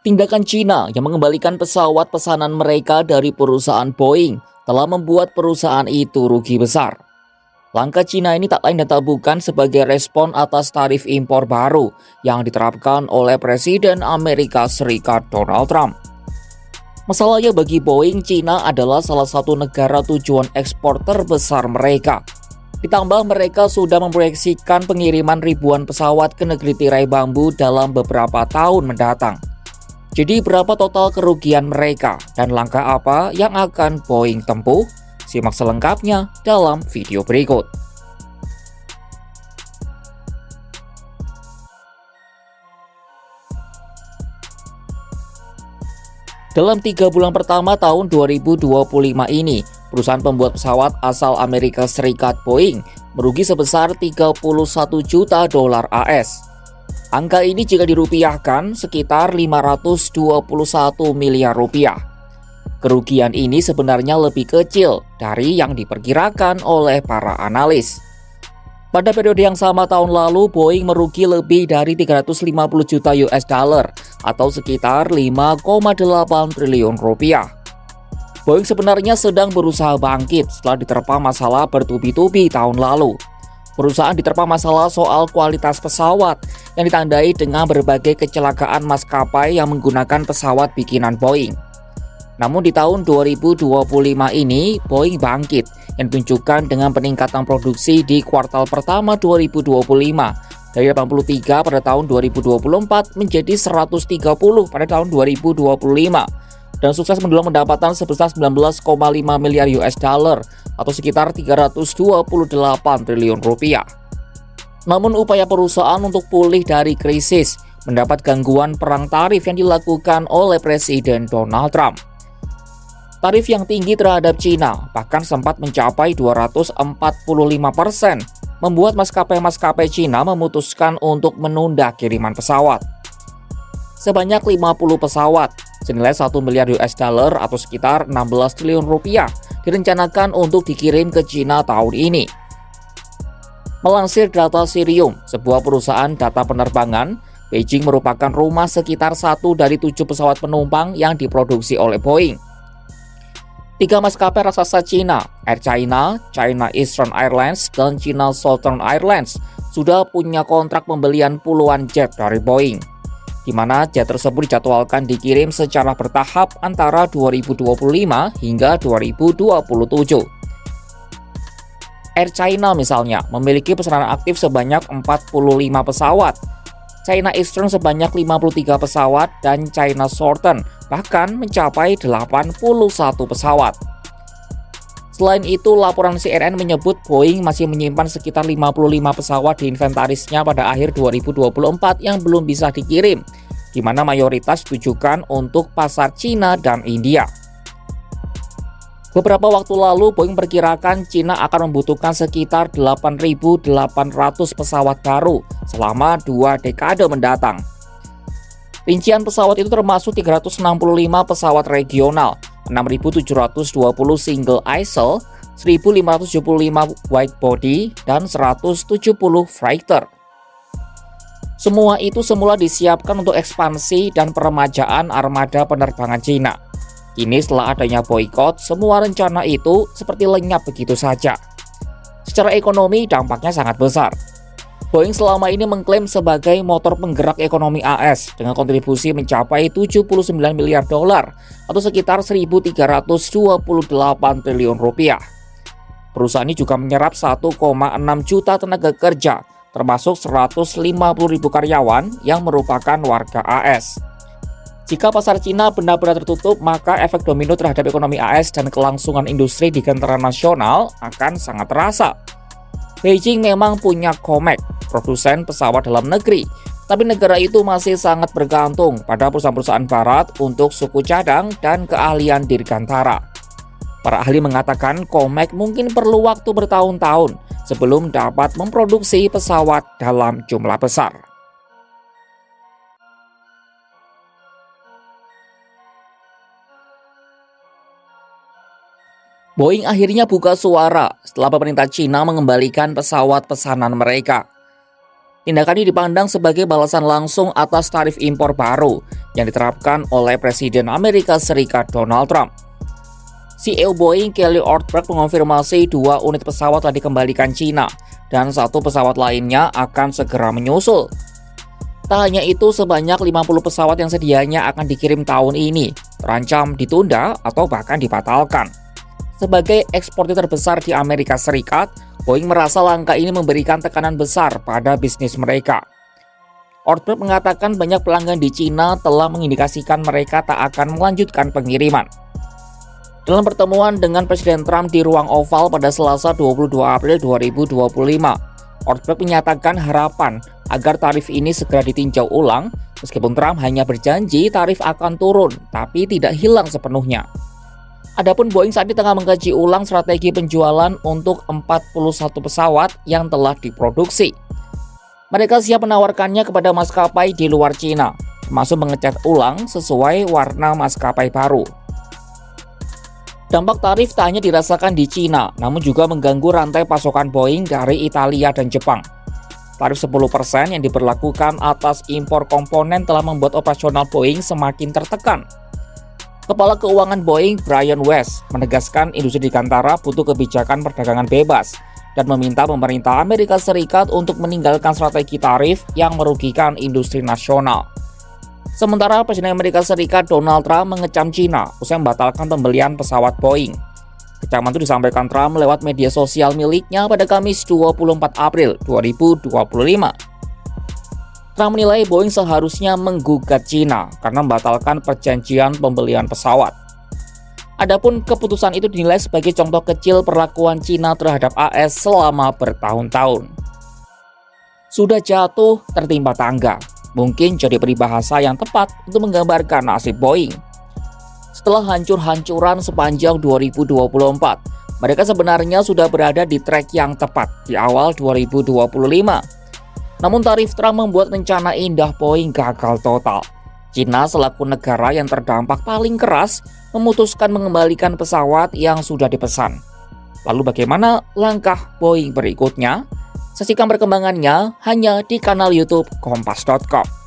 Tindakan Cina yang mengembalikan pesawat pesanan mereka dari perusahaan Boeing telah membuat perusahaan itu rugi besar. Langkah Cina ini tak lain dan tak bukan sebagai respon atas tarif impor baru yang diterapkan oleh Presiden Amerika Serikat Donald Trump. Masalahnya bagi Boeing, Cina adalah salah satu negara tujuan ekspor terbesar mereka. Ditambah mereka sudah memproyeksikan pengiriman ribuan pesawat ke negeri tirai bambu dalam beberapa tahun mendatang. Jadi berapa total kerugian mereka dan langkah apa yang akan Boeing tempuh? Simak selengkapnya dalam video berikut. Dalam 3 bulan pertama tahun 2025 ini, perusahaan pembuat pesawat asal Amerika Serikat Boeing merugi sebesar 31 juta dolar AS. Angka ini jika dirupiahkan sekitar 521 miliar rupiah. Kerugian ini sebenarnya lebih kecil dari yang diperkirakan oleh para analis. Pada periode yang sama tahun lalu, Boeing merugi lebih dari 350 juta US dollar atau sekitar 5,8 triliun rupiah. Boeing sebenarnya sedang berusaha bangkit setelah diterpa masalah bertubi-tubi tahun lalu. Perusahaan diterpa masalah soal kualitas pesawat yang ditandai dengan berbagai kecelakaan maskapai yang menggunakan pesawat bikinan Boeing. Namun di tahun 2025 ini, Boeing bangkit yang ditunjukkan dengan peningkatan produksi di kuartal pertama 2025 dari 83 pada tahun 2024 menjadi 130 pada tahun 2025 dan sukses mendulang pendapatan sebesar 19,5 miliar US dollar atau sekitar 328 triliun rupiah. Namun upaya perusahaan untuk pulih dari krisis mendapat gangguan perang tarif yang dilakukan oleh Presiden Donald Trump. Tarif yang tinggi terhadap Cina bahkan sempat mencapai 245%, membuat maskapai-maskapai Cina memutuskan untuk menunda kiriman pesawat. Sebanyak 50 pesawat senilai 1 miliar US dollar atau sekitar 16 triliun rupiah direncanakan untuk dikirim ke Cina tahun ini. Melansir data Cirium, sebuah perusahaan data penerbangan, Beijing merupakan rumah sekitar 1 dari 7 pesawat penumpang yang diproduksi oleh Boeing. 3 maskapai raksasa Cina, Air China, China Eastern Airlines, dan China Southern Airlines sudah punya kontrak pembelian puluhan jet dari Boeing, di mana jet tersebut dijadwalkan dikirim secara bertahap antara 2025 hingga 2027. Air China misalnya memiliki pesanan aktif sebanyak 45 pesawat, China Eastern sebanyak 53 pesawat, dan China Southern bahkan mencapai 81 pesawat. Selain itu, laporan CNN menyebut Boeing masih menyimpan sekitar 55 pesawat di inventarisnya pada akhir 2024 yang belum bisa dikirim, di mana mayoritas ditujukan untuk pasar Cina dan India. Beberapa waktu lalu, Boeing perkirakan Cina akan membutuhkan sekitar 8.800 pesawat baru selama 2 dekade mendatang. Rincian pesawat itu termasuk 365 pesawat regional, 6.720 single aisle, 1.575 wide body, dan 170 freighter. Semua itu semula disiapkan untuk ekspansi dan peremajaan armada penerbangan Cina. Kini setelah adanya boikot, semua rencana itu seperti lenyap begitu saja. Secara ekonomi dampaknya sangat besar. Boeing selama ini mengklaim sebagai motor penggerak ekonomi AS dengan kontribusi mencapai 79 miliar dolar atau sekitar 1.328 triliun rupiah. Perusahaan ini juga menyerap 1,6 juta tenaga kerja, termasuk 150.000 karyawan yang merupakan warga AS. Jika pasar Cina benar-benar tertutup, maka efek domino terhadap ekonomi AS dan kelangsungan industri di gentera nasional akan sangat terasa. Beijing memang punya Comac, produsen pesawat dalam negeri, tapi negara itu masih sangat bergantung pada perusahaan-perusahaan barat untuk suku cadang dan keahlian dirgantara. Para ahli mengatakan Comac mungkin perlu waktu bertahun-tahun sebelum dapat memproduksi pesawat dalam jumlah besar. Boeing akhirnya buka suara setelah pemerintah Cina mengembalikan pesawat pesanan mereka. Tindakan ini dipandang sebagai balasan langsung atas tarif impor baru yang diterapkan oleh Presiden Amerika Serikat Donald Trump. CEO Boeing Kelly Ortberg mengonfirmasi 2 unit pesawat telah dikembalikan Cina dan 1 pesawat lainnya akan segera menyusul. Tak hanya itu, sebanyak 50 pesawat yang sedianya akan dikirim tahun ini terancam ditunda atau bahkan dibatalkan. Sebagai eksportir terbesar di Amerika Serikat, Boeing merasa langkah ini memberikan tekanan besar pada bisnis mereka. Ortberg mengatakan banyak pelanggan di Cina telah mengindikasikan mereka tak akan melanjutkan pengiriman. Dalam pertemuan dengan Presiden Trump di ruang oval pada Selasa 22 April 2025, Ortberg menyatakan harapan agar tarif ini segera ditinjau ulang, meskipun Trump hanya berjanji tarif akan turun, tapi tidak hilang sepenuhnya. Adapun Boeing saat ini tengah mengkaji ulang strategi penjualan untuk 41 pesawat yang telah diproduksi. Mereka siap menawarkannya kepada maskapai di luar Cina, termasuk mengecat ulang sesuai warna maskapai baru. Dampak tarif tak hanya dirasakan di Cina, namun juga mengganggu rantai pasokan Boeing dari Italia dan Jepang. Tarif 10% yang diberlakukan atas impor komponen telah membuat operasional Boeing semakin tertekan. Kepala Keuangan Boeing, Brian West, menegaskan industri dirgantara butuh kebijakan perdagangan bebas dan meminta pemerintah Amerika Serikat untuk meninggalkan strategi tarif yang merugikan industri nasional. Sementara Presiden Amerika Serikat Donald Trump mengecam Cina usai membatalkan pembelian pesawat Boeing. Kecaman itu disampaikan Trump lewat media sosial miliknya pada Kamis 24 April 2025. Trump menilai Boeing seharusnya menggugat Cina karena membatalkan perjanjian pembelian pesawat. Adapun keputusan itu dinilai sebagai contoh kecil perlakuan Cina terhadap AS selama bertahun-tahun. Sudah jatuh tertimpa tangga, mungkin jadi peribahasa yang tepat untuk menggambarkan nasib Boeing. Setelah hancur-hancuran sepanjang 2024, mereka sebenarnya sudah berada di trek yang tepat di awal 2025. Namun tarif Trump membuat rencana indah Boeing gagal total. Cina selaku negara yang terdampak paling keras memutuskan mengembalikan pesawat yang sudah dipesan. Lalu bagaimana langkah Boeing berikutnya? Saksikan perkembangannya hanya di kanal YouTube Kompas.com.